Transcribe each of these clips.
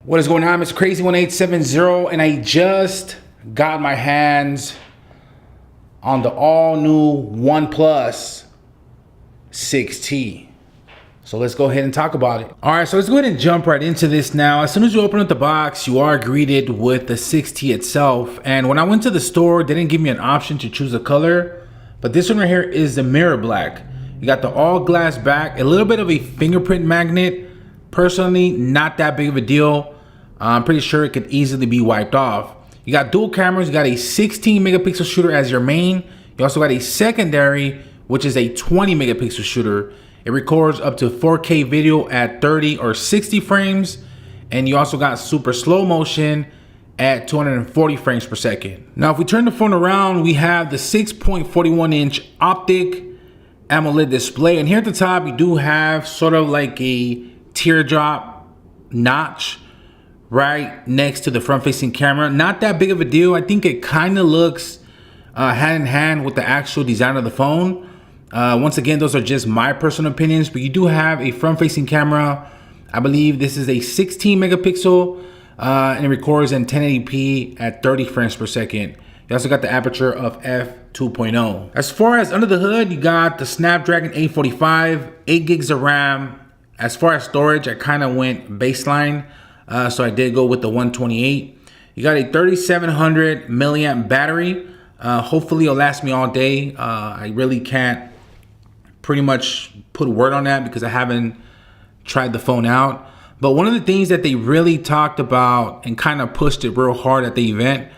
What is going on? It's Crazy1870 and I just got my hands on the all new OnePlus 6T. So let's go ahead and talk about it. All right, so let's go ahead and jump right into this now. As soon as you open up the box, you are greeted with the 6T itself. And when I went to the store, they didn't give me an option to choose a color, but this one right here is the mirror black. You got the all glass back, a little bit of a fingerprint magnet. Personally, not that big of a deal. I'm pretty sure it could easily be wiped off. You got dual cameras. You got a 16 megapixel shooter as your main. You also got a secondary, which is a 20 megapixel shooter. It records up to 4K video at 30 or 60 frames. And you also got super slow motion at 240 frames per second. Now, if we turn the phone around, we have the 6.41 inch optic AMOLED display. And here at the top, you do have sort of like a teardrop notch right next to the front facing camera. Not that big of a deal. I think it kind of looks hand in hand with the actual design of the phone. Once again, those are just my personal opinions, but you do have a front facing camera. I believe this is a 16 megapixel and it records in 1080p at 30 frames per second. You also got the aperture of f2.0. As far as under the hood, you got the Snapdragon 845, 8 gigs of RAM. As far as storage, I kind of went baseline. So I did go with the 128. You got a 3700 milliamp battery. Hopefully it'll last me all day. I really can't pretty much put a word on that because I haven't tried the phone out. But one of the things that they really talked about and kind of pushed it real hard at the event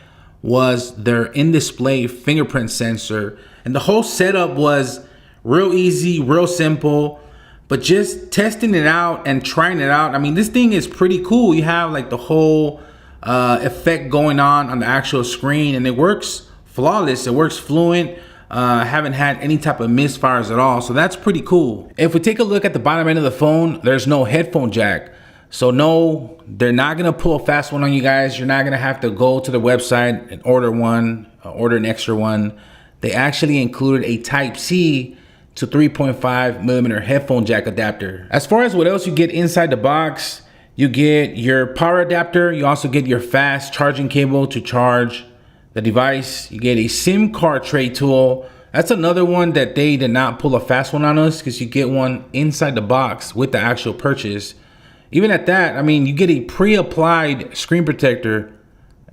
was their in-display fingerprint sensor. And the whole setup was real easy, real simple. But just testing it out and trying it out, I mean, this thing is pretty cool. You have like the whole effect going on the actual screen, and it works flawless. It works fluent. I haven't had any type of misfires at all, so that's pretty cool. If we take a look at the bottom end of the phone, there's no headphone jack. So no, they're not gonna pull a fast one on you guys. You're not gonna have to go to the website and order one, order an extra one. They actually included a Type-C to 3.5 millimeter headphone jack adapter. As far as what else you get inside the box, you get your power adapter. You also get your fast charging cable to charge the device. You get a SIM card tray tool. That's another one that they did not pull a fast one on us because you get one inside the box with the actual purchase. Even at that, I mean, you get a pre-applied screen protector.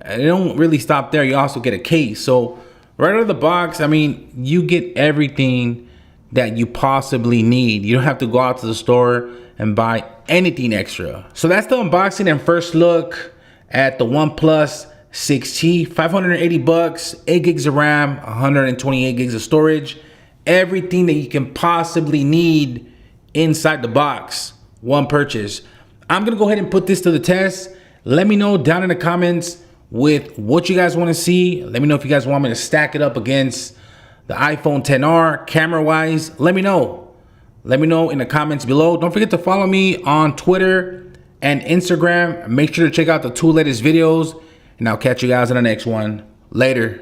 They don't really stop there. You also get a case. So right out of the box, I mean, you get everything that you possibly need. You don't have to go out to the store and buy anything extra. So that's the unboxing and first look at the OnePlus 6T. 580 bucks, 8 gigs of RAM, 128 gigs of storage. Everything that you can possibly need inside the box. One purchase. I'm gonna go ahead and put this to the test. Let me know down in the comments with what you guys want to see. Let me know if you guys want me to stack it up against the iPhone XR camera wise. Let me know. Let me know in the comments below. Don't forget to follow me on Twitter and Instagram. Make sure to check out the 2 latest videos, and I'll catch you guys in the next one. Later.